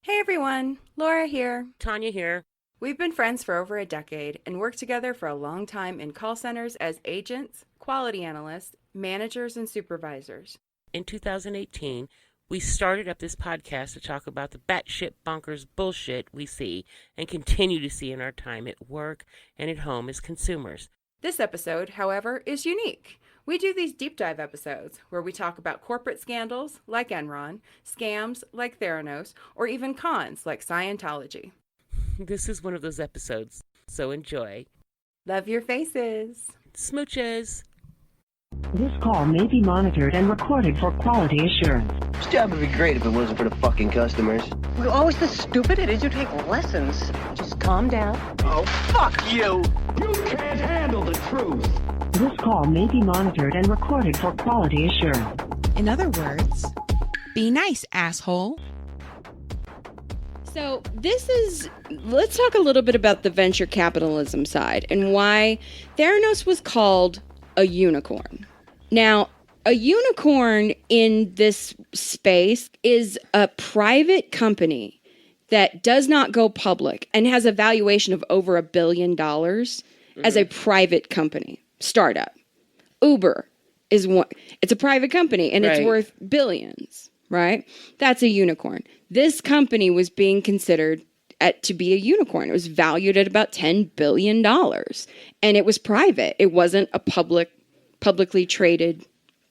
Hey everyone, Laura here. Tanya here. We've been friends for over a decade and worked together for a long time in call centers as agents, quality analysts, managers, and supervisors. In 2018, we started up this podcast to talk about the batshit bonkers bullshit we see and continue to see in our time at work and at home as consumers. This episode, however, is unique. We do these deep dive episodes where we talk about corporate scandals like Enron, scams like Theranos, or even cons like Scientology. This is one of those episodes, so enjoy. Love your faces. Smooches. This call may be monitored and recorded for quality assurance. This job would be great if it wasn't for the fucking customers. We're always this stupid. It is you take lessons. Just calm down. Oh, fuck you! You can't handle the truth. This call may be monitored and recorded for quality assurance. In other words, be nice, asshole. So let's talk a little bit about the venture capitalism side and why Theranos was called a unicorn. Now, a unicorn in this space is a private company that does not go public and has a valuation of over $1 billion as a private company, startup. Uber is one. It's a private company and it's worth billions, right? That's a unicorn. This company was being considered to be a unicorn. It was valued at about $10 billion and it was private. It wasn't a publicly traded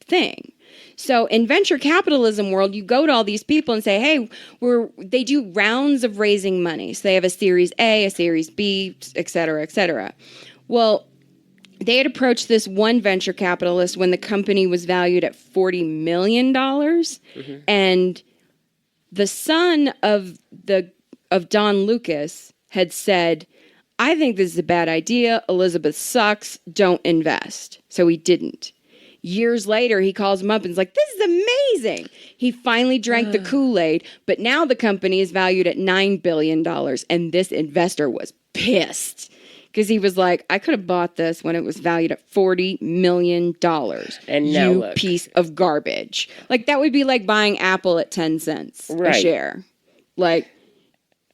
thing. So in venture capitalism world, you go to all these people and say, hey, they do rounds of raising money. So they have a Series A, a Series B, et cetera, et cetera. Well, they had approached this one venture capitalist when the company was valued at $40 million. And the son of Don Lucas had said, I think this is a bad idea. Elizabeth sucks. Don't invest. So he didn't. Years later, he calls him up and is like, this is amazing. He finally drank the Kool-Aid, but now the company is valued at $9 billion. And this investor was pissed because he was like, I could have bought this when it was valued at $40 million. And now you look. piece of garbage. Like, that would be like buying Apple at 10 cents a share. Like,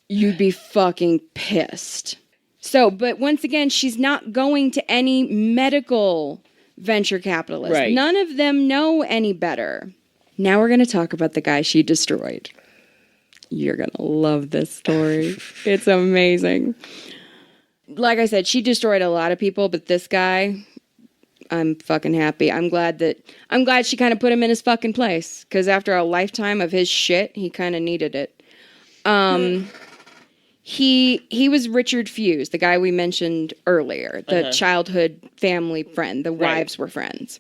you'd be fucking pissed. So, but once again, she's not going to any medical venture capitalists. Right. None of them know any better. Now we're going to talk about the guy she destroyed. You're going to love this story. It's amazing. Like I said, she destroyed a lot of people, but this guy, I'm fucking happy. I'm glad she kind of put him in his fucking place, because after a lifetime of his shit, he kind of needed it. He was Richard Fuse, the guy we mentioned earlier, the childhood family friend. The wives were friends.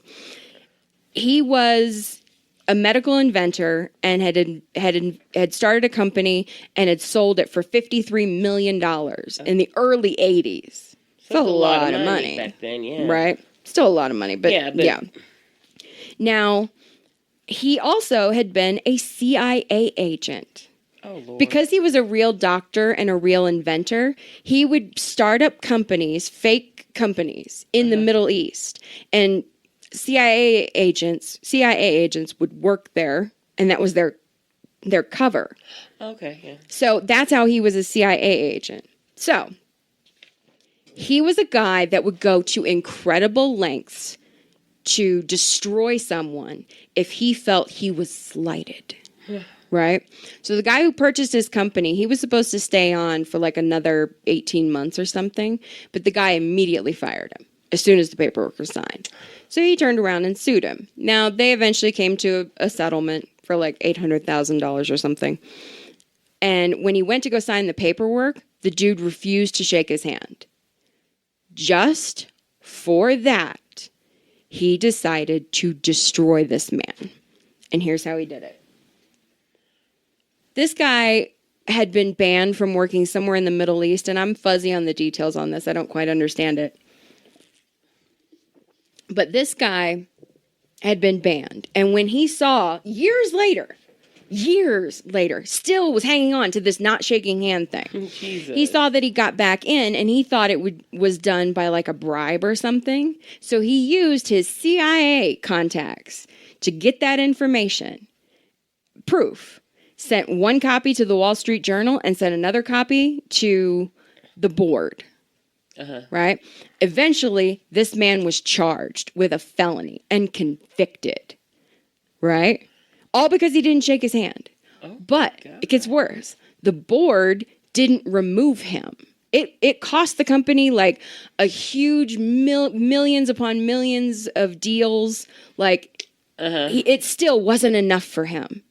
He was a medical inventor and had started a company and had sold it for $53 million in the early 80s. That's a lot of money back then, yeah. right? Still a lot of money, but yeah. Now, he also had been a CIA agent. Oh, Lord. Because he was a real doctor and a real inventor, he would start up companies, fake companies in the Middle East. And CIA agents would work there, and that was their cover. Okay, yeah. So that's how he was a CIA agent. So he was a guy that would go to incredible lengths to destroy someone if he felt he was slighted. Right? So the guy who purchased his company, he was supposed to stay on for like another 18 months or something, but the guy immediately fired him as soon as the paperwork was signed. So he turned around and sued him. Now, they eventually came to a settlement for like $800,000 or something. And when he went to go sign the paperwork, the dude refused to shake his hand. Just for that, he decided to destroy this man. And here's how he did it. This guy had been banned from working somewhere in the Middle East, and I'm fuzzy on the details on this. I don't quite understand it. But this guy had been banned. And when he saw, years later, still was hanging on to this not shaking hand thing. Jesus. He saw that he got back in, and he thought it was done by like a bribe or something. So he used his CIA contacts to get that information. Proof. sent one copy to the Wall Street Journal and sent another copy to the board. Right? Eventually, this man was charged with a felony and convicted. Right? All because he didn't shake his hand. But it gets worse. The board didn't remove him. It cost the company like a huge millions upon millions of deals. Like, it still wasn't enough for him.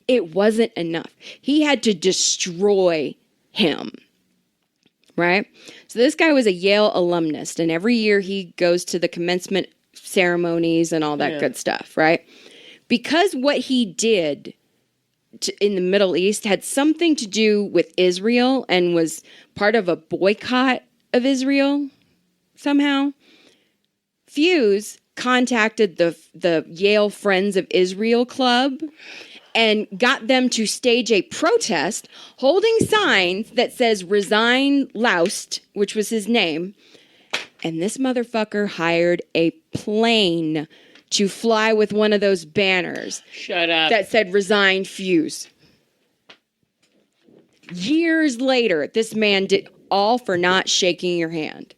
It wasn't enough. He had to destroy him. Right? So this guy was a Yale alumnus, and every year he goes to the commencement ceremonies and all that good stuff, right? Because what he did in the Middle East had something to do with Israel and was part of a boycott of Israel somehow. Fuse contacted the Yale Friends of Israel Club and got them to stage a protest holding signs that says resign Loust, which was his name. And this motherfucker hired a plane to fly with one of those banners. Shut up. That said resign Fuse. Years later, this man did all for not shaking your hand.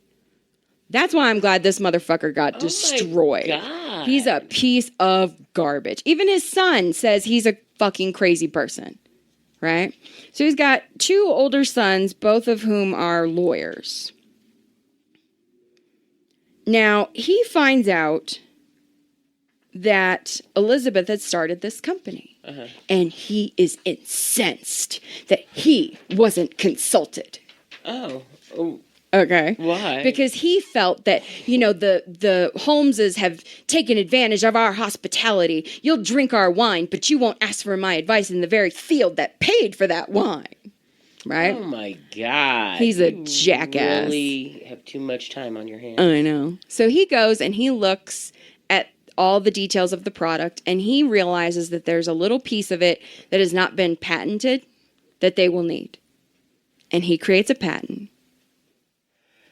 That's why I'm glad this motherfucker got destroyed. My God. He's a piece of garbage. Even his son says he's a fucking crazy person. Right? So he's got 2 older sons, both of whom are lawyers. Now, he finds out that Elizabeth had started this company. And he is incensed that he wasn't consulted. Oh. Okay. Why? Because he felt that, the Holmeses have taken advantage of our hospitality. You'll drink our wine, but you won't ask for my advice in the very field that paid for that wine. Right? Oh my God. He's a You jackass. really have too much time on your hands. I know. So he goes and he looks at all the details of the product, and he realizes that there's a little piece of it that has not been patented that they will need. And he creates a patent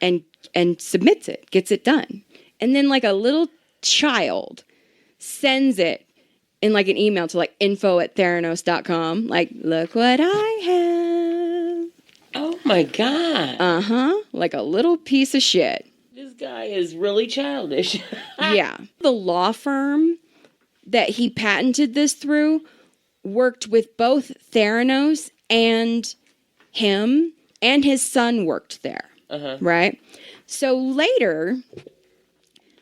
and submits it, gets it done. And then like a little child sends it in like an email to like info@theranos.com. Like, look what I have. Oh my God. Like a little piece of shit. This guy is really childish. Yeah. The law firm that he patented this through worked with both Theranos and him, and his son worked there. Right? So later,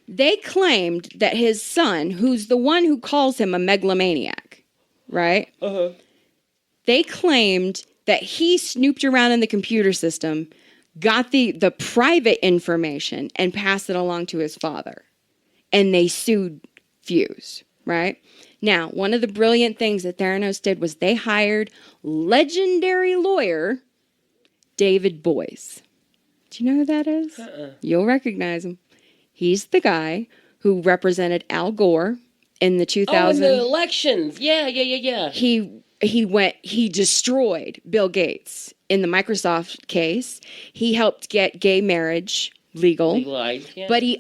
they claimed that his son, who's the one who calls him a megalomaniac, right? They claimed that he snooped around in the computer system, got the private information, and passed it along to his father. And they sued Fuse, right? Now, one of the brilliant things that Theranos did was they hired legendary lawyer David Boies. Do you know who that is? You'll recognize him. He's the guy who represented Al Gore in the 2000. Oh, in the elections. Yeah. He destroyed Bill Gates in the Microsoft case. He helped get gay marriage legalized. Yeah. But he's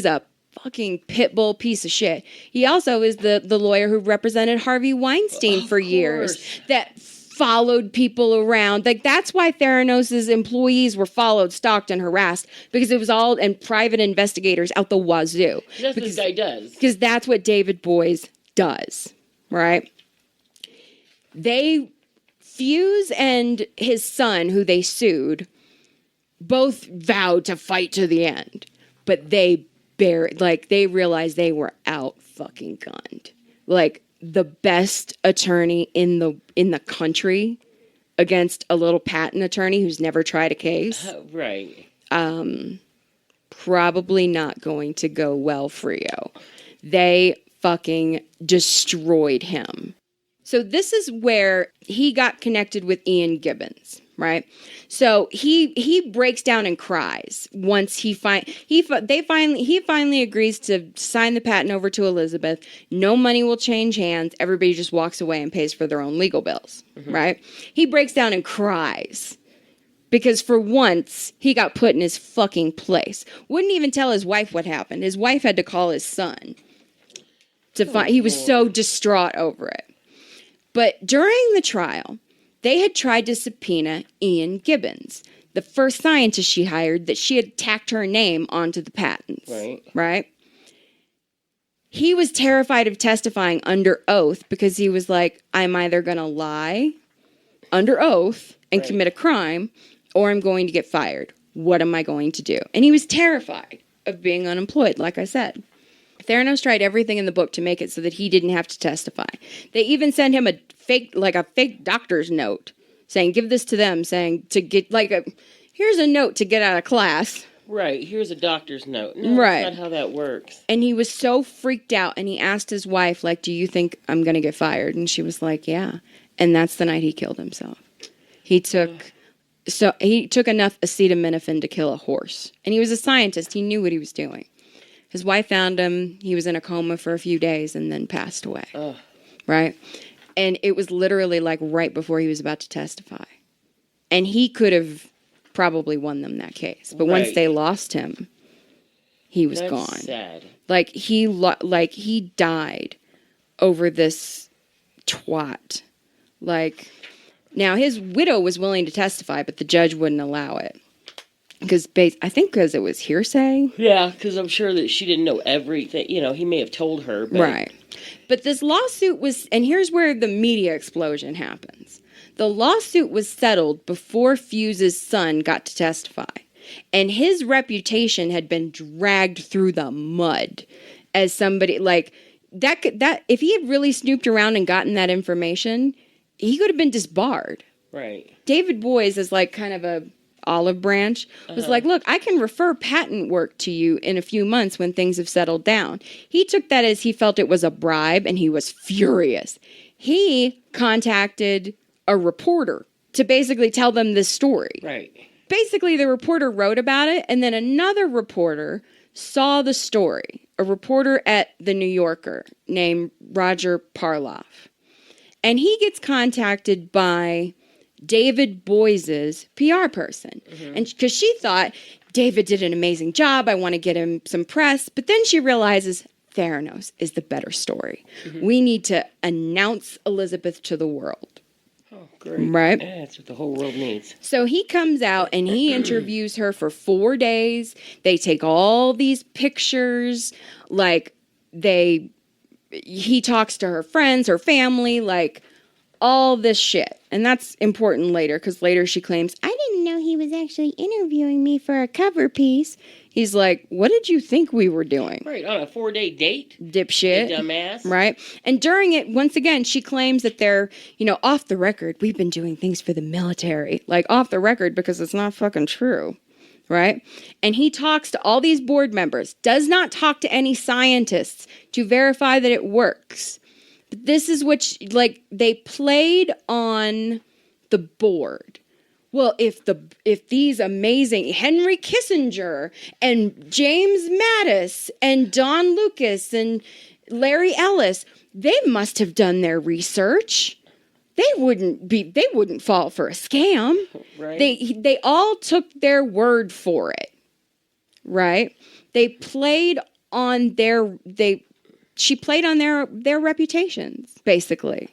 a fucking pitbull piece of shit. He also is the lawyer who represented Harvey Weinstein for years. That followed people around. Like, that's why Theranos' employees were followed, stalked, and harassed, because it was all, and private investigators out the wazoo. That's what this guy does. Because that's what David Boies does, right? Fuse and his son, who they sued, both vowed to fight to the end. But they realized they were out fucking gunned. Like, the best attorney in the country against a little patent attorney who's never tried a case. Right. Probably not going to go well for you. They fucking destroyed him. So this is where he got connected with Ian Gibbons, right? So he breaks down and cries once he finally agrees to sign the patent over to Elizabeth. No money will change hands. Everybody just walks away and pays for their own legal bills, right? He breaks down and cries because for once he got put in his fucking place. Wouldn't even tell his wife what happened. His wife had to call his son to find. He was so distraught over it. But during the trial, they had tried to subpoena Ian Gibbons, the first scientist she hired that she had tacked her name onto the patents. Right? He was terrified of testifying under oath because he was like, I'm either going to lie under oath and commit a crime, or I'm going to get fired. What am I going to do? And he was terrified of being unemployed, like I said. Theranos tried everything in the book to make it so that he didn't have to testify. They even sent him a fake doctor's note saying, give this to them, saying to get here's a note to get out of class. Right, here's a doctor's note. No, that's not how that works. And he was so freaked out, and he asked his wife, like, do you think I'm going to get fired? And she was like, yeah. And that's the night he killed himself. He took enough acetaminophen to kill a horse. And he was a scientist. He knew what he was doing. His wife found him. He was in a coma for a few days and then passed away. Right? And it was literally like right before he was about to testify. And he could have probably won them that case. But once they lost him, he was gone. Sad. Like he died over this twat. Like, now his widow was willing to testify, but the judge wouldn't allow it. Because it was hearsay. Yeah, because I'm sure that she didn't know everything. You know, he may have told her. But... Right. But this lawsuit was, and here's where the media explosion happens. The lawsuit was settled before Fuse's son got to testify. And his reputation had been dragged through the mud as somebody, like, that if he had really snooped around and gotten that information, he could have been disbarred. Right. David Boies is like kind of a olive branch, was like, look, I can refer patent work to you in a few months when things have settled down. He took that as he felt it was a bribe, and he was furious. He contacted a reporter to basically tell them this story. Right. Basically, the reporter wrote about it, and then another reporter saw the story, a reporter at The New Yorker named Roger Parloff. And he gets contacted by David Boies' PR person. And because she thought, David did an amazing job, I want to get him some press. But then she realizes Theranos is the better story. We need to announce Elizabeth to the world. Oh, great. Right? Yeah, that's what the whole world needs. So he comes out and he interviews her for 4 days. They take all these pictures, like he talks to her friends, her family, like all this shit. And that's important later, because later she claims, I didn't know he was actually interviewing me for a cover piece. He's like, what did you think we were doing? Right, on a 4-day date? Dipshit. You dumbass. Right? And during it, once again, she claims that they're, off the record, we've been doing things for the military. Like, off the record, because it's not fucking true. Right? And he talks to all these board members, does not talk to any scientists to verify that it works. But this is what, they played on the board. Well, if these amazing Henry Kissinger and James Mattis and Don Lucas and Larry Ellis, they must have done their research. They wouldn't fall for a scam. Right. They all took their word for it. Right? They played on she played on their reputations, basically.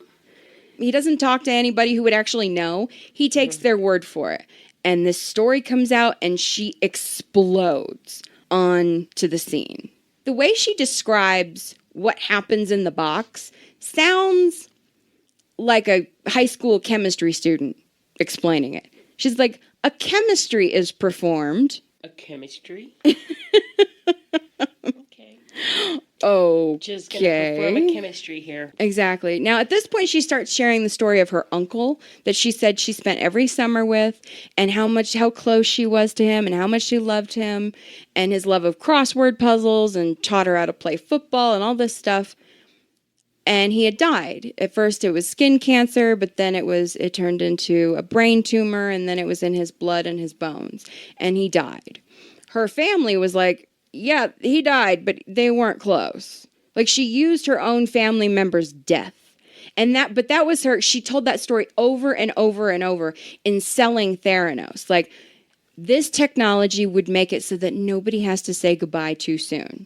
He doesn't talk to anybody who would actually know. He takes their word for it. And this story comes out and she explodes onto the scene. The way she describes what happens in the box sounds like a high school chemistry student explaining it. She's like, a chemistry is performed. A chemistry? Okay. Just going to perform a chemistry here. Exactly. Now, at this point, she starts sharing the story of her uncle that she said she spent every summer with, and how close she was to him, and how much she loved him, and his love of crossword puzzles, and taught her how to play football, and all this stuff. And he had died. At first, it was skin cancer, but then it turned into a brain tumor, and then it was in his blood and his bones, and he died. Her family was like, yeah, he died, but they weren't close. Like, she used her own family member's death. But that was her. She told that story over and over and over in selling Theranos. Like, this technology would make it so that nobody has to say goodbye too soon.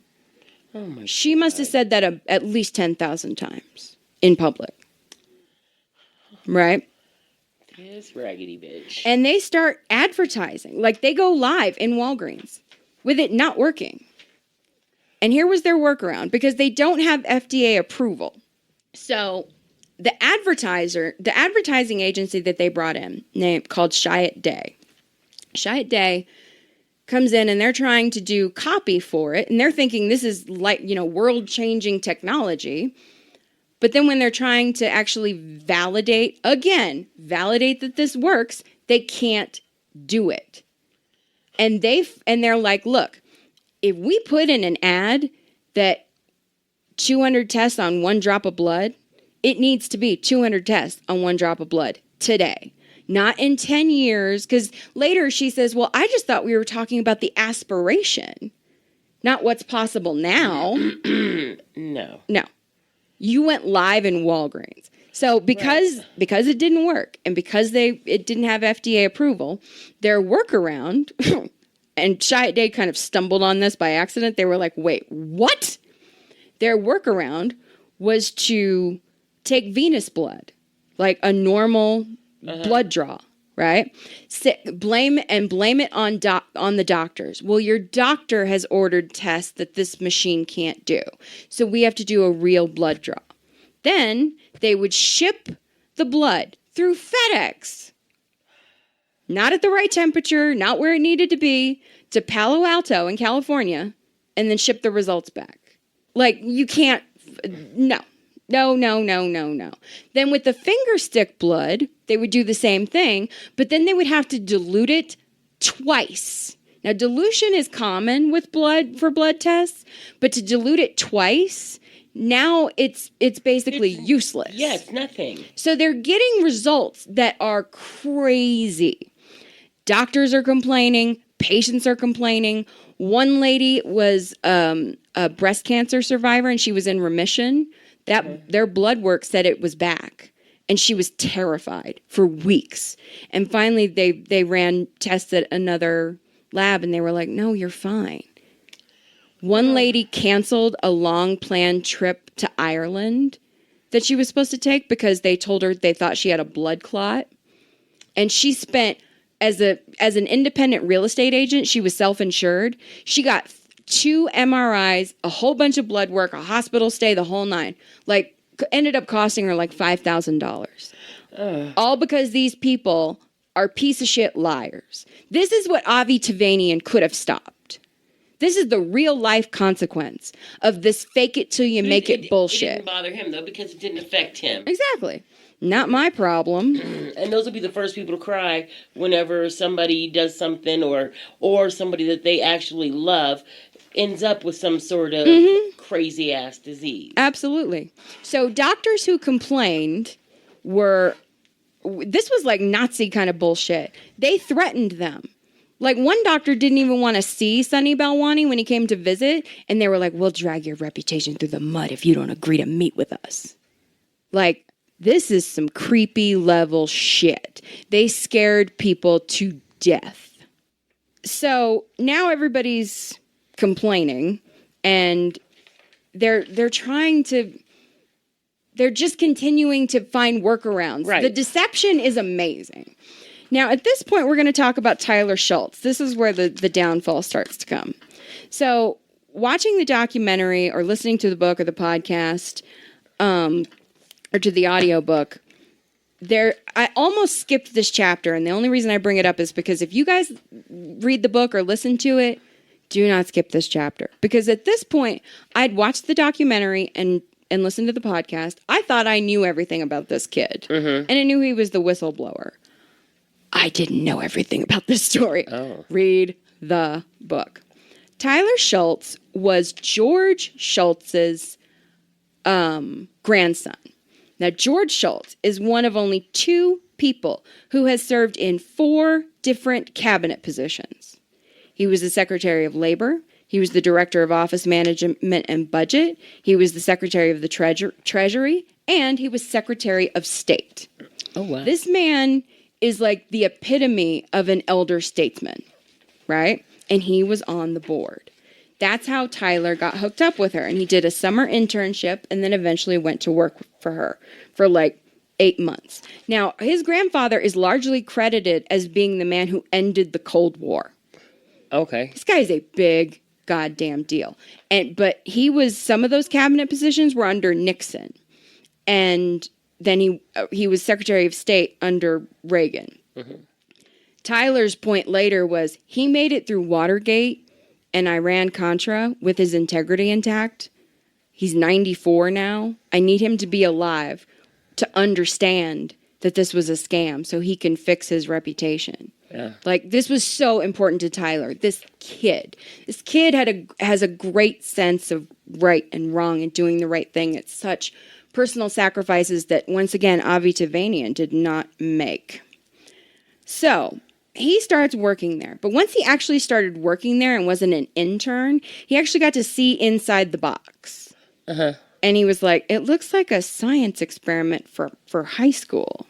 Oh my She must have said that at least 10,000 times in public. right? This raggedy bitch. And they start advertising. Like, they go live in Walgreens with it not working. And here was their workaround, because they don't have FDA approval. So the advertising agency that they brought in, called Chiat Day. Chiat Day comes in and they're trying to do copy for it. And they're thinking this is like, world-changing technology. But then when they're trying to actually validate that this works, they can't do it. And they're like, look, if we put in an ad that 200 tests on 1 drop of blood, it needs to be 200 tests on 1 drop of blood today. Not in 10 years, because later she says, well, I just thought we were talking about the aspiration, not what's possible now. No. You went live in Walgreens. So because it didn't work, and because it didn't have FDA approval, their workaround, and Chiat Day kind of stumbled on this by accident. They were like, wait, what? Their workaround was to take venous blood, like a normal blood draw, right? Blame it on the doctors. Well, your doctor has ordered tests that this machine can't do. So we have to do a real blood draw. Then they would ship the blood through FedEx. Not at the right temperature, not where it needed to be, to Palo Alto in California, and then ship the results back. Like, you can't, no. Then with the finger stick blood, they would do the same thing, but then they would have to dilute it twice. Now, dilution is common with blood for blood tests, but to dilute it twice, now it's basically useless. Yeah, it's nothing. So they're getting results that are crazy. Doctors are complaining. Patients are complaining. One lady was a breast cancer survivor, and she was in remission. Their blood work said it was back, and she was terrified for weeks. And finally, they ran tests at another lab, and they were like, "No, you're fine." One lady canceled a long-planned trip to Ireland that she was supposed to take because they told her they thought she had a blood clot, and she spent. As an independent real estate agent, she was self-insured. She got 2 MRIs, a whole bunch of blood work, a hospital stay, the whole nine. Like, ended up costing her like $5,000. All because these people are piece of shit liars. This is what Avi Tavanian could have stopped. This is the real life consequence of this fake it till you make it bullshit. It didn't bother him, though, because it didn't affect him. Exactly. Not my problem. And those will be the first people to cry whenever somebody does something or somebody that they actually love ends up with some sort of crazy ass disease. Absolutely. So doctors who complained this was like Nazi kind of bullshit. They threatened them. Like, one doctor didn't even want to see Sonny Balwani when he came to visit, and they were like, "We'll drag your reputation through the mud if you don't agree to meet with us." Like, this is some creepy level shit. They scared people to death. So now everybody's complaining, and they're just continuing to find workarounds. Right. The deception is amazing. Now, at this point, we're going to talk about Tyler Schultz. This is where the downfall starts to come. So watching the documentary or listening to the book or the podcast, or to the audiobook, I almost skipped this chapter, and the only reason I bring it up is because if you guys read the book or listen to it, do not skip this chapter. Because at this point, I'd watched the documentary and listened to the podcast. I thought I knew everything about this kid, and I knew he was the whistleblower. I didn't know everything about this story. Oh. Read the book. Tyler Schultz was George Schultz's grandson. Now, George Schultz is one of only 2 people who has served in 4 different cabinet positions. He was the Secretary of Labor. He was the Director of Office Management and Budget. He was the Secretary of the Treasury. And he was Secretary of State. Oh, wow. This man is like the epitome of an elder statesman, right? And he was on the board. That's how Tyler got hooked up with her. And he did a summer internship and then eventually went to work for her for like 8 months. Now, his grandfather is largely credited as being the man who ended the Cold War. Okay. This guy is a big goddamn deal. But some of those cabinet positions were under Nixon. And then he was Secretary of State under Reagan. Mm-hmm. Tyler's point later was he made it through Watergate and Iran-Contra with his integrity intact. He's 94 now. I need him to be alive to understand that this was a scam so he can fix his reputation. Yeah. Like, this was so important to Tyler. This kid has a great sense of right and wrong and doing the right thing. It's such personal sacrifices that, once again, Avi Tevanian did not make. So he starts working there. But once he actually started working there and wasn't an intern, he actually got to see inside the box. Uh-huh. And he was like, it looks like a science experiment for high school.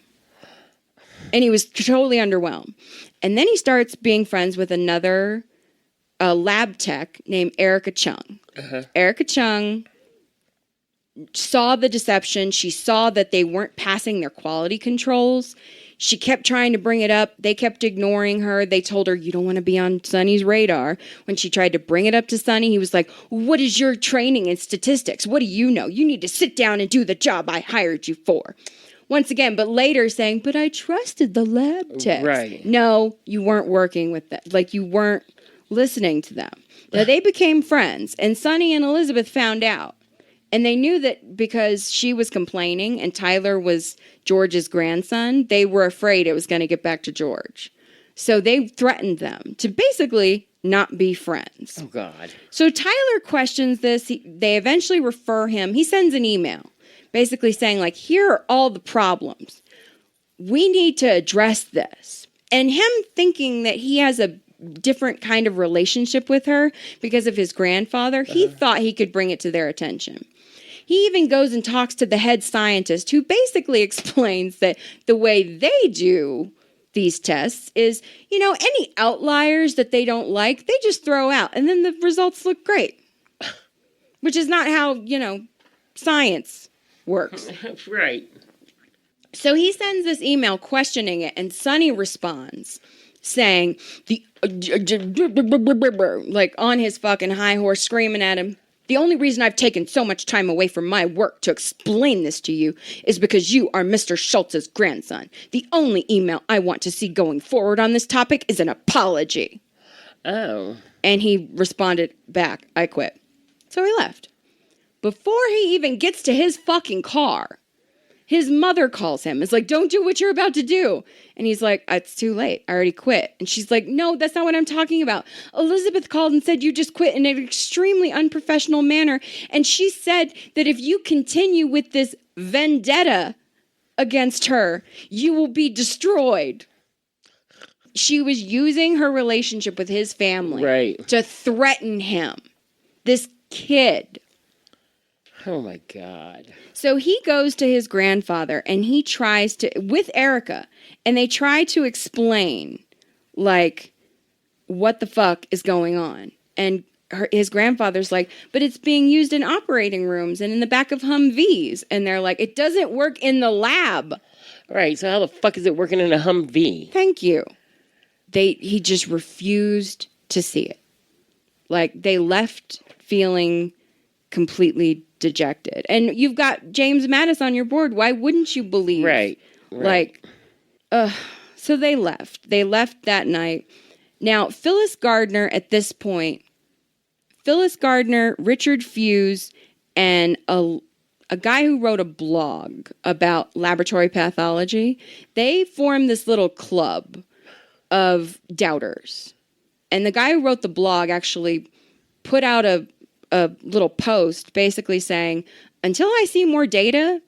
And he was totally underwhelmed. And then he starts being friends with another lab tech named Erica Chung. Uh-huh. Erica Chung saw the deception. She saw that they weren't passing their quality controls. She kept trying to bring it up. They kept ignoring her. They told her, you don't want to be on Sonny's radar. When she tried to bring it up to Sonny, he was like, what is your training in statistics? What do you know? You need to sit down and do the job I hired you for. Once again, but later saying, but I trusted the lab techs. Right. No, you weren't working with them. Like, you weren't listening to them. Now, they became friends, and Sonny and Elizabeth found out. And they knew that because she was complaining and Tyler was George's grandson, they were afraid it was going to get back to George. So they threatened them to basically not be friends. Oh, God. So Tyler questions this. They eventually refer him. He sends an email basically saying, like, here are all the problems. We need to address this. And him thinking that he has a different kind of relationship with her because of his grandfather, he thought he could bring it to their attention. He even goes and talks to the head scientist, who basically explains that the way they do these tests is, any outliers that they don't like, they just throw out, and then the results look great. Which is not how, science works. Right. So he sends this email questioning it, and Sonny responds saying, like on his fucking high horse, screaming at him, the only reason I've taken so much time away from my work to explain this to you is because you are Mr. Schultz's grandson. The only email I want to see going forward on this topic is an apology. Oh. And he responded back, I quit. So he left. Before he even gets to his fucking car, his mother calls him. It's like, don't do what you're about to do. And he's like, it's too late. I already quit. And she's like, no, that's not what I'm talking about. Elizabeth called and said you just quit in an extremely unprofessional manner. And she said that if you continue with this vendetta against her, you will be destroyed. She was using her relationship with his family to threaten him. This kid. Oh, my God. So he goes to his grandfather and he tries to, with Erica, and they try to explain, like, what the fuck is going on. And his grandfather's like, but it's being used in operating rooms and in the back of Humvees. And they're like, it doesn't work in the lab. Right, so how the fuck is it working in a Humvee? Thank you. He just refused to see it. Like, they left feeling completely dejected. And you've got James Mattis on your board. Why wouldn't you believe? Right. Like, so they left. They left that night. Now, Phyllis Gardner at this point, Richard Fuse, and a guy who wrote a blog about laboratory pathology, they formed this little club of doubters. And the guy who wrote the blog actually put out a little post basically saying, until I see more data,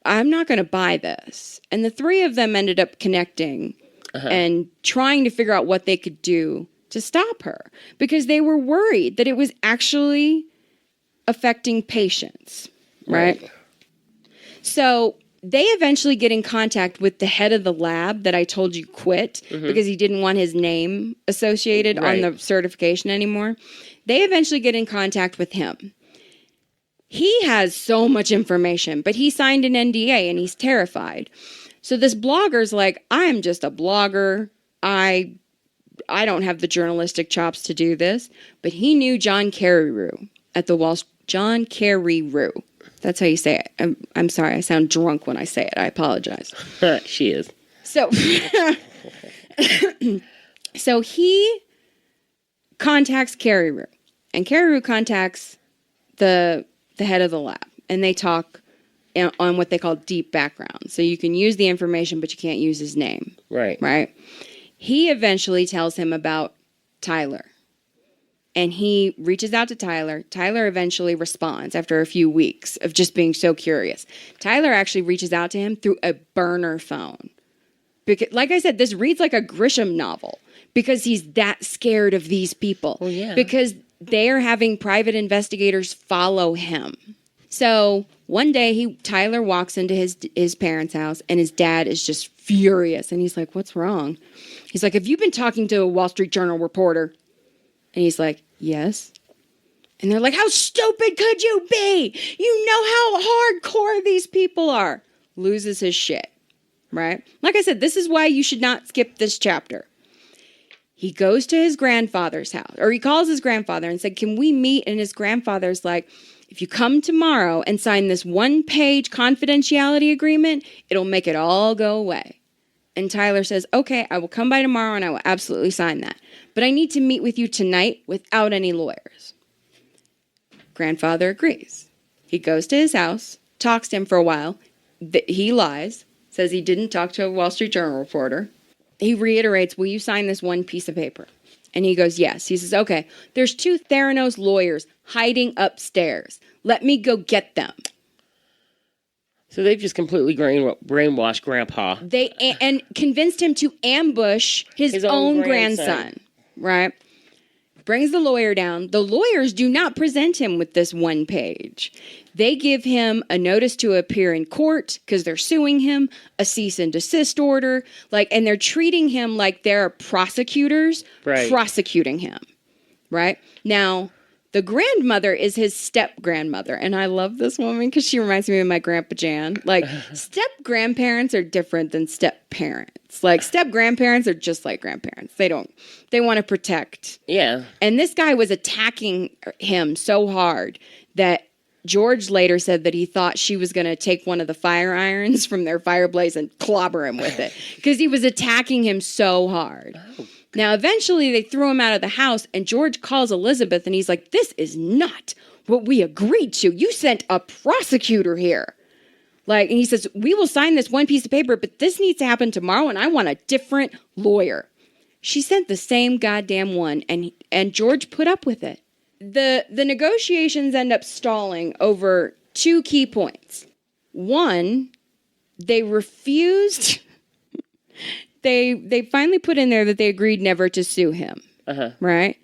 I'm not going to buy this. And the three of them ended up connecting and trying to figure out what they could do to stop her, because they were worried that it was actually affecting patients, right? So they eventually get in contact with the head of the lab that I told you quit because he didn't want his name associated on the certification anymore. They eventually get in contact with him. He has so much information, but he signed an NDA and he's terrified. So this blogger's like, I'm just a blogger. I don't have the journalistic chops to do this. But he knew John Carreyrou at the John Carreyrou. That's how you say it. I'm sorry. I sound drunk when I say it. I apologize. She is. So, so he contacts Carreyrou. And Carreyrou contacts the head of the lab. And they talk on what they call deep background. So you can use the information, but you can't use his name. Right. Right? He eventually tells him about Tyler. And he reaches out to Tyler. Tyler eventually responds after a few weeks of just being so curious. Tyler actually reaches out to him through a burner phone. Because, like I said, this reads like a Grisham novel because he's that scared of these people. Well, yeah. Because they are having private investigators follow him. So one day Tyler walks into his parents' house and his dad is just furious. And he's like, what's wrong? He's like, have you been talking to a Wall Street Journal reporter? And he's like, yes. And they're like, how stupid could you be? You know how hardcore these people are. Loses his shit, right? Like I said, this is why you should not skip this chapter. He goes to his grandfather's house, or he calls his grandfather and said, can we meet? And his grandfather's like, if you come tomorrow and sign this 1-page confidentiality agreement, it'll make it all go away. And Tyler says, okay, I will come by tomorrow and I will absolutely sign that. But I need to meet with you tonight without any lawyers. Grandfather agrees. He goes to his house, talks to him for a while. He lies, says he didn't talk to a Wall Street Journal reporter. He reiterates, will you sign this one piece of paper? And he goes, yes. He says, okay, there's 2 Theranos lawyers hiding upstairs. Let me go get them. So they've just completely brainwashed Grandpa. And convinced him to ambush his own grandson. Right? Brings the lawyer down. The lawyers do not present him with this 1 page. They give him a notice to appear in court because they're suing him, a cease and desist order, and they're treating him like they're prosecutors prosecuting him. Right? Now, the grandmother is his step-grandmother, and I love this woman because she reminds me of my Grandpa Jan. Step-grandparents are different than step-parents. Step-grandparents are just like grandparents. They want to protect. Yeah. And this guy was attacking him so hard that George later said that he thought she was going to take one of the fire irons from their fireplace and clobber him with it because he was attacking him so hard. Oh. Now, eventually, they threw him out of the house, and George calls Elizabeth, and he's like, this is not what we agreed to. You sent a prosecutor here. And he says, we will sign this 1 piece of paper, but this needs to happen tomorrow, and I want a different lawyer. She sent the same goddamn one, and George put up with it. The negotiations end up stalling over 2 key points. One, they refused... They finally put in there that they agreed never to sue him, right?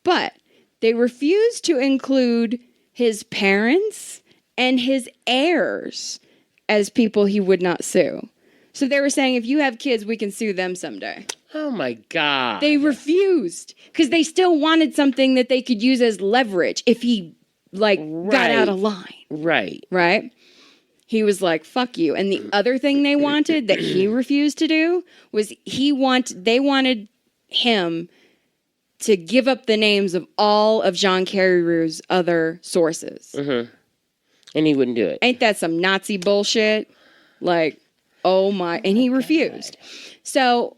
But they refused to include his parents and his heirs as people he would not sue. So they were saying, if you have kids, we can sue them someday. Oh, my God. They refused because they still wanted something that they could use as leverage if he, got out of line. Right. Right? He was like, fuck you. And the other thing they wanted that he refused to do was they wanted him to give up the names of all of John Carreyrou's other sources. Mm-hmm. And he wouldn't do it. Ain't that some Nazi bullshit? Oh my. And he refused. So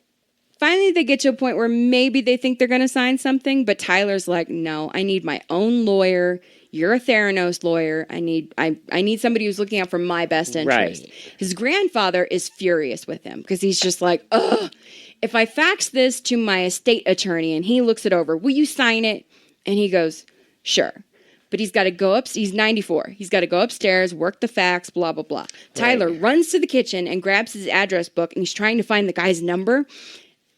finally they get to a point where maybe they think they're going to sign something, but Tyler's like, no, I need my own lawyer. You're a Theranos lawyer. I need somebody who's looking out for my best interest. Right. His grandfather is furious with him because he's just like, ugh, if I fax this to my estate attorney and he looks it over, will you sign it? And he goes, sure. But he's got to go up. He's 94. He's got to go upstairs, work the fax, blah, blah, blah. Right. Tyler runs to the kitchen and grabs his address book and he's trying to find the guy's number.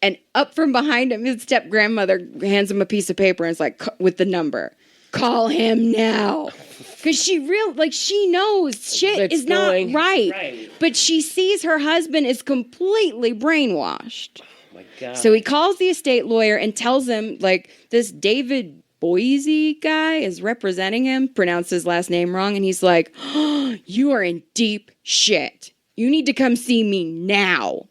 And up from behind him, his step-grandmother hands him a piece of paper and is like, with the number. Call him now. Because she knows shit is not right. But she sees her husband is completely brainwashed. Oh my God. So he calls the estate lawyer and tells him, this David Boise guy is representing him, pronounced his last name wrong, and he's like, oh, you are in deep shit. You need to come see me now.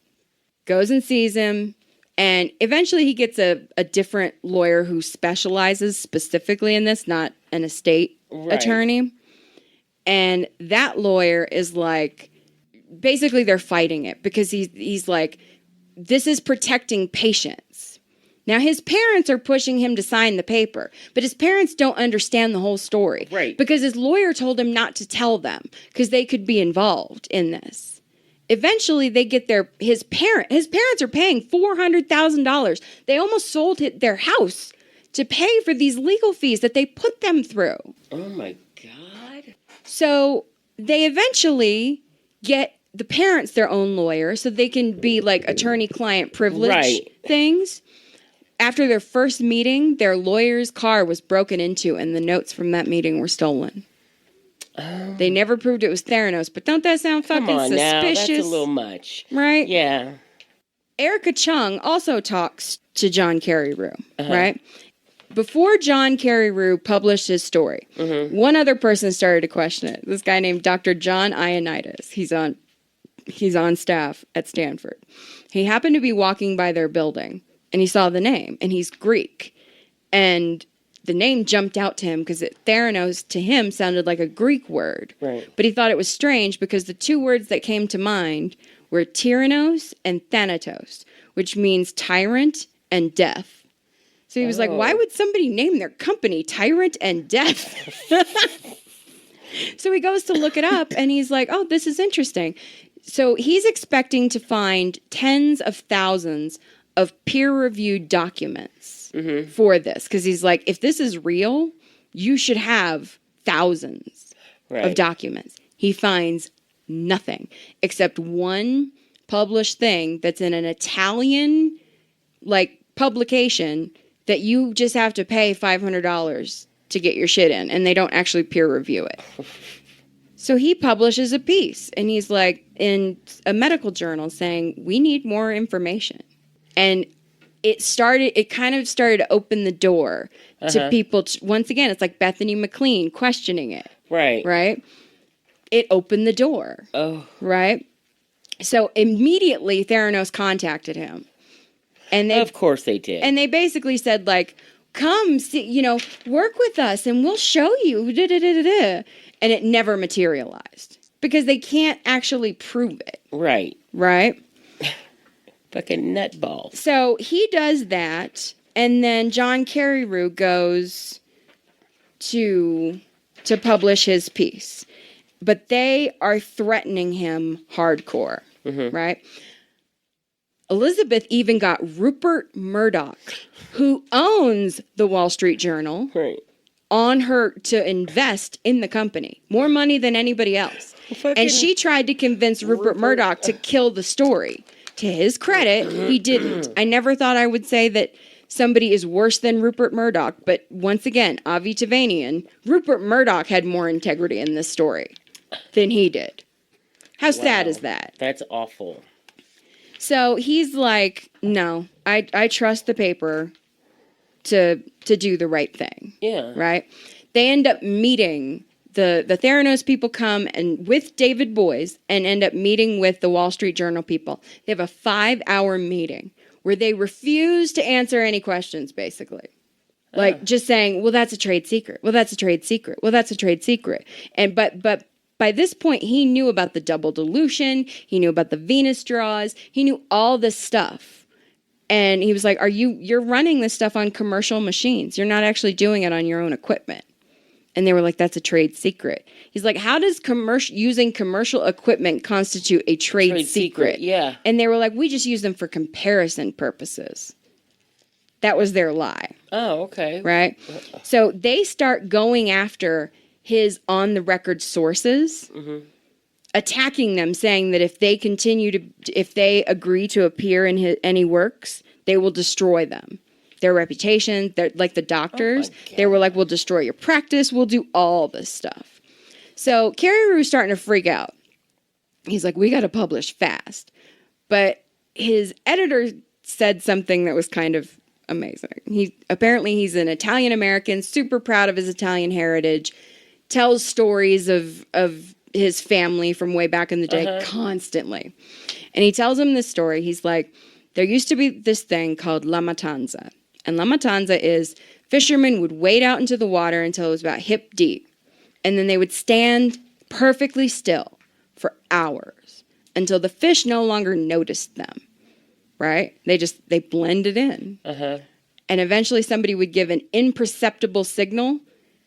Goes and sees him, and eventually he gets a different lawyer who specializes specifically in this, not an estate attorney. And that lawyer is like, basically they're fighting it because he's like, this is protecting patients. Now, his parents are pushing him to sign the paper, but his parents don't understand the whole story. Right. Because his lawyer told him not to tell them because they could be involved in this. Eventually, they get his parents are paying $400,000. They almost sold their house to pay for these legal fees that they put them through. Oh, my God. So they eventually get the parents their own lawyer so they can be like attorney-client privilege things. After their first meeting, their lawyer's car was broken into and the notes from that meeting were stolen. They never proved it was Theranos, but don't that sound fucking suspicious? Now, that's a little much. Right? Yeah. Erica Chung also talks to John Carreyrou, right? Before John Carreyrou published his story, one other person started to question it. This guy named Dr. John Ioannidis. He's on staff at Stanford. He happened to be walking by their building, and he saw the name, and he's Greek. And the name jumped out to him because Theranos to him sounded like a Greek word. Right. But he thought it was strange because the two words that came to mind were tyrannos and thanatos, which means tyrant and death. So he was like, why would somebody name their company Tyrant and Death? So he goes to look it up and he's like, oh, this is interesting. So he's expecting to find tens of thousands of peer-reviewed documents for this. Because he's like, if this is real, you should have thousands of documents. He finds nothing except one published thing that's in an Italian publication that you just have to pay $500 to get your shit in, and they don't actually peer review it. So he publishes a piece, and he's like in a medical journal saying, we need more information. And it kind of started to open the door to people. Once again, it's like Bethany McLean questioning it. Right. Right? It opened the door. Oh. Right? So immediately Theranos contacted him. And of course they did. And they basically said, like, come, see, work with us and we'll show you. Da-da-da-da-da. And it never materialized because they can't actually prove it. Right. Right? Fucking nutball. So he does that, and then John Carreyrou goes to publish his piece. But they are threatening him hardcore, right? Elizabeth even got Rupert Murdoch, who owns the Wall Street Journal, on her to invest in the company. More money than anybody else. And she tried to convince Rupert Murdoch to kill the story. To his credit, he didn't. I never thought I would say that somebody is worse than Rupert Murdoch, but once again, Avi Tavanian, Rupert Murdoch had more integrity in this story than he did. How sad is that? That's awful. So he's like, no, I trust the paper to do the right thing. Yeah. Right? They end up meeting, the Theranos people come and with David Boies and end up meeting with the Wall Street Journal people. They have a 5-hour meeting where they refuse to answer any questions, basically. Like just saying, well, that's a trade secret. Well, that's a trade secret. Well, that's a trade secret. And but by this point, he knew about the double dilution. He knew about the Venus draws. He knew all this stuff. And he was like, you're running this stuff on commercial machines. You're not actually doing it on your own equipment. And they were like, that's a trade secret. He's like, how does using commercial equipment constitute a trade secret? Yeah. And they were like, we just use them for comparison purposes. That was their lie. Oh, okay. Right? So they start going after his on-the-record sources, attacking them, saying that if they agree to appear in any works, they will destroy them. Their reputation, like the doctors, they were like, we'll destroy your practice, we'll do all this stuff. So Carreyrou's starting to freak out. He's like, we got to publish fast. But his editor said something that was kind of amazing. He's an Italian American, super proud of his Italian heritage, tells stories of his family from way back in the day constantly. And he tells him this story. He's like, there used to be this thing called La Matanza. And La Matanza is fishermen would wade out into the water until it was about hip deep. And then they would stand perfectly still for hours until the fish no longer noticed them. Right? They blended in. And eventually somebody would give an imperceptible signal,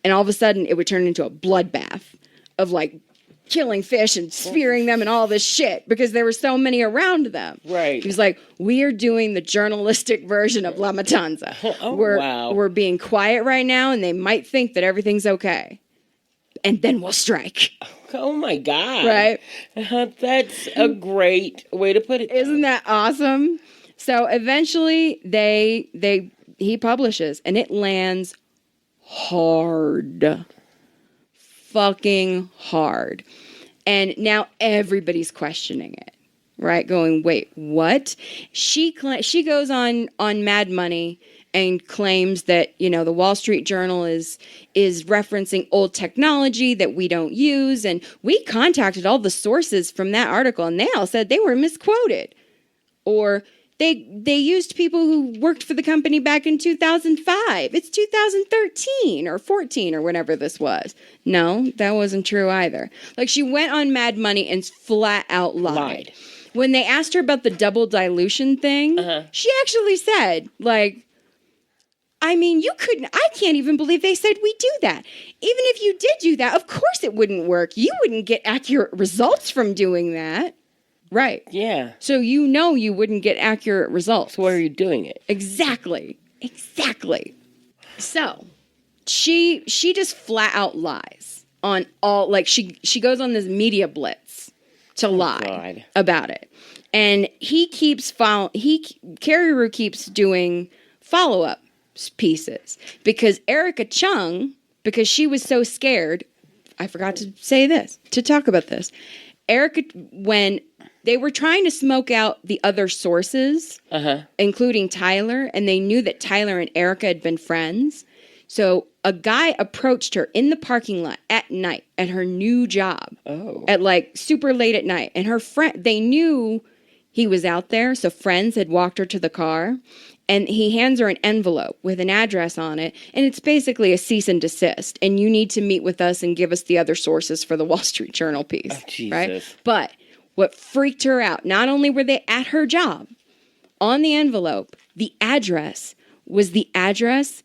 and all of a sudden it would turn into a bloodbath of like killing fish and spearing them and all this shit because there were so many around them. Right. He was like, we are doing the journalistic version of La Matanza. We're being quiet right now, and they might think that everything's okay. And then we'll strike. Oh my God. Right? That's a great way to put it. Isn't that awesome? So eventually he publishes, and it lands hard. Fucking hard. And now everybody's questioning it, right? Going, wait, what? She goes on Mad Money and claims that, the Wall Street Journal is referencing old technology that we don't use. And we contacted all the sources from that article, and they all said they were misquoted. Or they used people who worked for the company back in 2005. It's 2013 or 14 or whenever this was. No, that wasn't true either. Like, she went on Mad Money and flat out lied. When they asked her about the double dilution thing, she actually said, like, I mean, I can't even believe they said we do that. Even if you did do that, of course it wouldn't work. You wouldn't get accurate results from doing that. Right. Yeah. So you wouldn't get accurate results. So why are you doing it? Exactly. So she just flat out lies on all, like, she goes on this media blitz to lie about it. And Carrie Rue keeps doing follow-up pieces because Erica Chung, because she was so scared, I forgot to talk about this. Erica, when they were trying to smoke out the other sources, including Tyler, and they knew that Tyler and Erica had been friends. So a guy approached her in the parking lot at night at her new job, at like super late at night. And her friend, they knew he was out there, so friends had walked her to the car. And he hands her an envelope with an address on it, and it's basically a cease and desist. And you need to meet with us and give us the other sources for the Wall Street Journal piece, right? But what freaked her out, not only were they at her job, on the envelope, the address was the address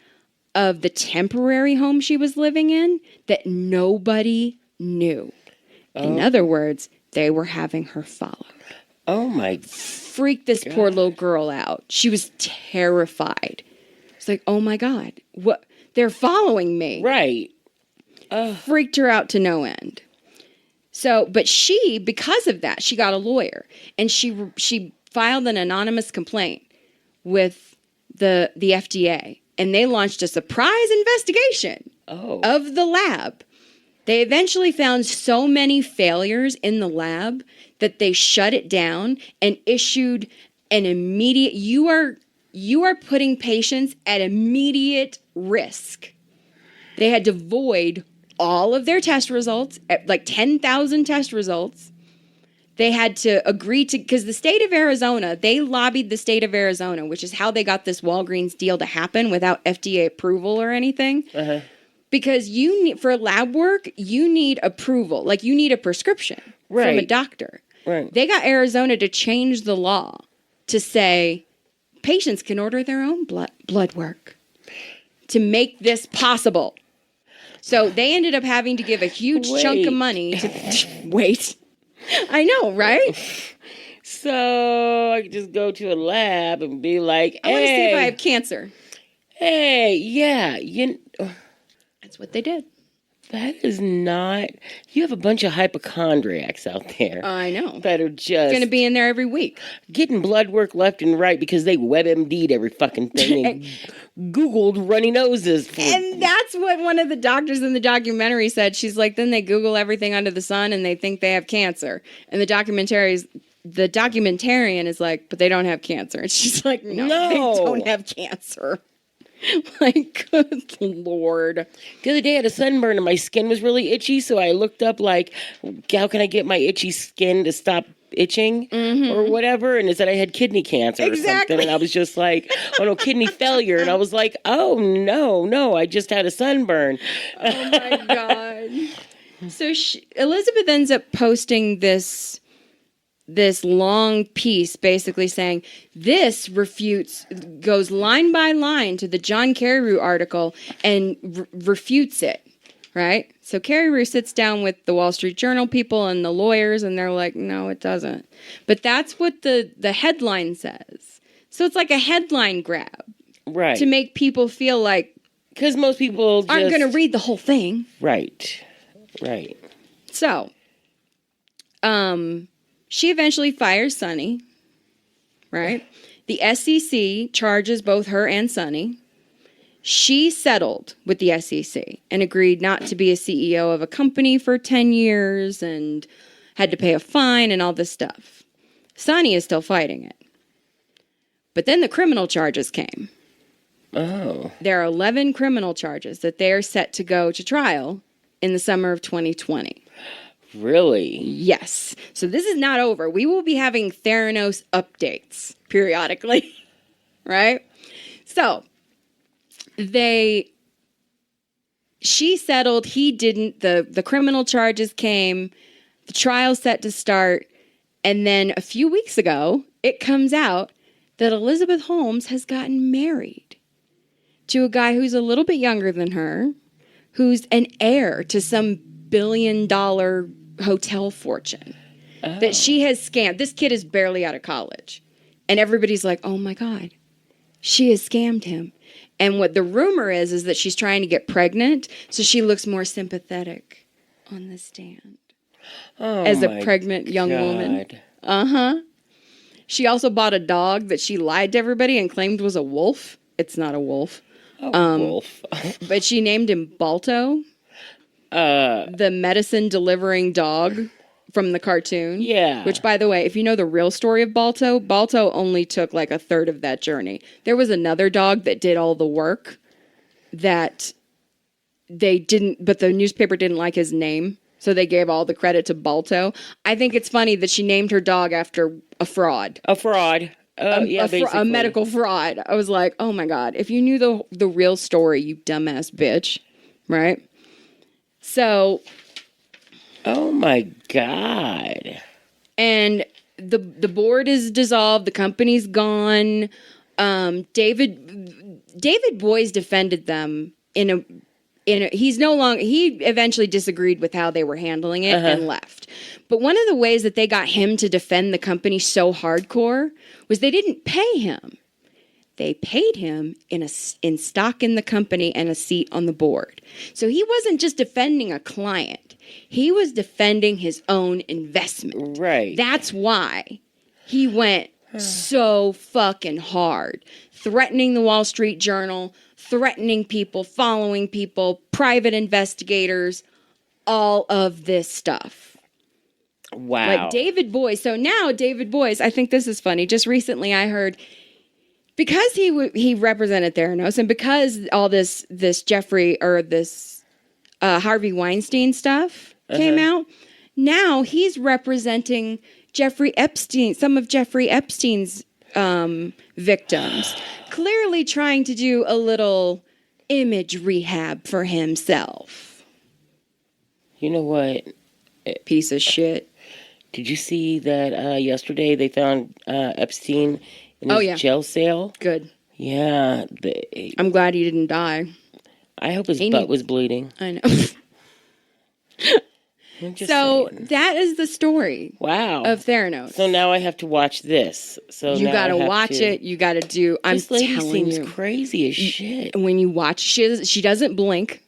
of the temporary home she was living in that nobody knew. In other words, they were having her followed. Oh my! Freaked this poor little girl out. She was terrified. It's like, oh my God, what? They're following me. Right. Freaked her out to no end. So, but because of that, she got a lawyer, and she filed an anonymous complaint with the FDA, and they launched a surprise investigation of the lab. They eventually found so many failures in the lab that they shut it down and issued an immediate, you are putting patients at immediate risk. They had to void all of their test results, like 10,000 test results. They had to agree to, because the state of Arizona, they lobbied the state of Arizona, which is how they got this Walgreens deal to happen without FDA approval or anything. Because for lab work, you need approval. Like, you need a prescription from a doctor. Right. They got Arizona to change the law to say patients can order their own blood work to make this possible. So they ended up having to give a huge chunk of money to wait. I know, right? So I could just go to a lab and be like, I want to see if I have cancer. Hey, yeah, That's what they did. That is not... You have a bunch of hypochondriacs out there. I know. That are just... Going to be in there every week. Getting blood work left and right because they WebMD'd every fucking thing and Googled runny noses. And that's what one of the doctors in the documentary said. She's like, then they Google everything under the sun and they think they have cancer. And the the documentarian is like, but they don't have cancer. And she's like, no. They don't have cancer. Like, good Lord. The other day I had a sunburn and my skin was really itchy, so I looked up, like, how can I get my itchy skin to stop itching or whatever, and it said I had kidney cancer or something, and I was just like, oh no, kidney failure, and I was like, oh no, I just had a sunburn. Oh my God. So Elizabeth ends up posting this long piece basically saying this goes line by line to the John Carreyrou article and refutes it, right? So Carreyrou sits down with the Wall Street Journal people and the lawyers, and they're like, no, it doesn't. But that's what the headline says. So it's like a headline grab. Right. To make people feel like... Because most people aren't going to read the whole thing. Right. So, she eventually fires Sonny, right? The SEC charges both her and Sonny. She settled with the SEC and agreed not to be a CEO of a company for 10 years and had to pay a fine and all this stuff. Sonny is still fighting it. But then the criminal charges came. Oh. There are 11 criminal charges that they are set to go to trial in the summer of 2020. Really? Yes. So this is not over. We will be having Theranos updates periodically, right? So she settled, he didn't. The criminal charges came, the trial's set to start, and then a few weeks ago, it comes out that Elizabeth Holmes has gotten married to a guy who's a little bit younger than her, who's an heir to some billion-dollar hotel fortune that she has scammed. This kid is barely out of college. And everybody's like, oh my God, she has scammed him. And what the rumor is that she's trying to get pregnant, so she looks more sympathetic on the stand. As a pregnant young woman. She also bought a dog that she lied to everybody and claimed was a wolf. It's not a wolf. Wolf. But she named him Balto. The medicine delivering dog from the cartoon. Yeah. Which, by the way, if you know the real story of Balto, Balto only took like a third of that journey. There was another dog that did all the work that they didn't, but the newspaper didn't like his name. So they gave all the credit to Balto. I think it's funny that she named her dog after a fraud. A fraud. A medical fraud. I was like, oh my God, if you knew the real story, you dumbass bitch. Right? So. Oh my God. And the board is dissolved. The company's gone. David Boies defended them he eventually disagreed with how they were handling it and left. But one of the ways that they got him to defend the company so hardcore was they didn't pay him. They paid him in stock in the company and a seat on the board. So he wasn't just defending a client. He was defending his own investment. Right. That's why he went so fucking hard, threatening the Wall Street Journal, threatening people, following people, private investigators, all of this stuff. Wow. Like David Boies. So now David Boies, I think this is funny. Just recently I heard, because he represented Theranos and because all this Jeffrey or this Harvey Weinstein stuff came out, now he's representing Jeffrey Epstein, some of Jeffrey Epstein's victims, clearly trying to do a little image rehab for himself. You know what? Piece of shit. Did you see that yesterday they found Epstein in his jail cell? Good. Yeah. I'm glad he didn't die. I hope his butt was bleeding. I know. So saying. That is the story. Wow. Of Theranos. So now I have to watch this. So you got to watch it. You got to do. This lady telling seems you, crazy as shit. When you watch, she doesn't blink,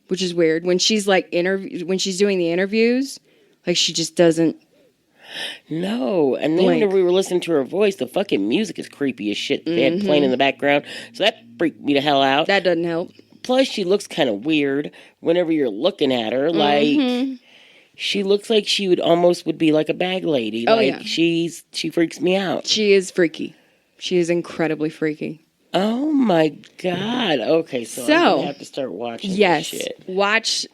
which is weird. When she's like when she's doing the interviews, like she just doesn't. No, and then whenever we were listening to her voice, the fucking music is creepy as shit. They had playing in the background, so that freaked me the hell out. That doesn't help. Plus, she looks kind of weird whenever you're looking at her. Like She looks like she would be like a bag lady. Oh, like, yeah. She freaks me out. She is freaky. She is incredibly freaky. Oh my God. Okay, so I'm gonna have to start watching this shit. Watch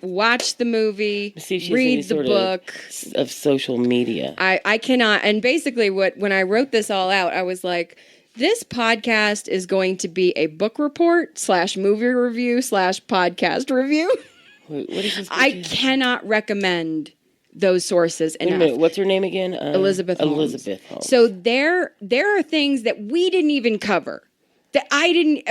the movie, See if she has any read the sort book. of social media. I cannot, and basically when I wrote this all out, I was like, this podcast is going to be a book report / movie review / podcast review. Wait, what is this? I cannot recommend those sources enough. Wait a minute, what's her name again? Elizabeth Holmes. Elizabeth Holmes. So there are things that we didn't even cover. That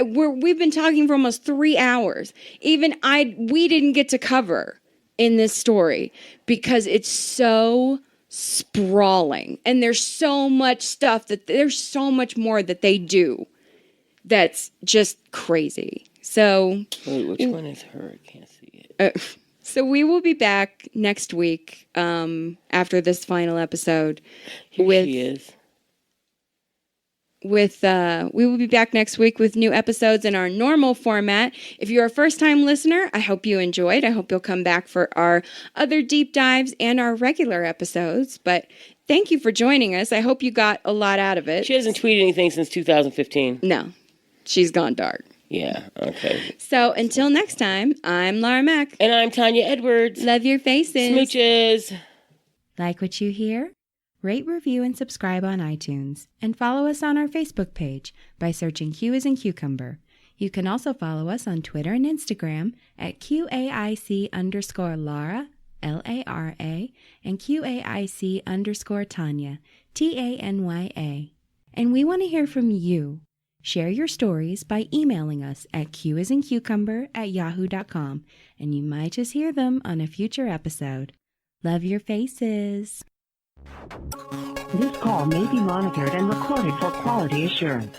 we've been talking for almost 3 hours. We didn't get to cover in this story because it's so sprawling and there's so much stuff there's so much more that they do that's just crazy. So wait, which one is her? I can't see it. So we will be back next week after this final episode. Here she is. We will be back next week with new episodes in our normal format. If you're a first-time listener, I hope you enjoyed. I hope you'll come back for our other deep dives and our regular episodes. But thank you for joining us. I hope you got a lot out of it. She hasn't tweeted anything since 2015. No, she's gone dark. Yeah, okay. So until next time, I'm Lara Mack. And I'm Tanya Edwards. Love your faces. Smooches. Like what you hear? Rate, review, and subscribe on iTunes, and follow us on our Facebook page by searching Q as in Cucumber. You can also follow us on Twitter and Instagram at QAIC_Lara, LARA, and QAIC_Tanya, TANYA. And we want to hear from you. Share your stories by emailing us at qasInCucumber@yahoo.com, and you might just hear them on a future episode. Love your faces. This call may be monitored and recorded for quality assurance.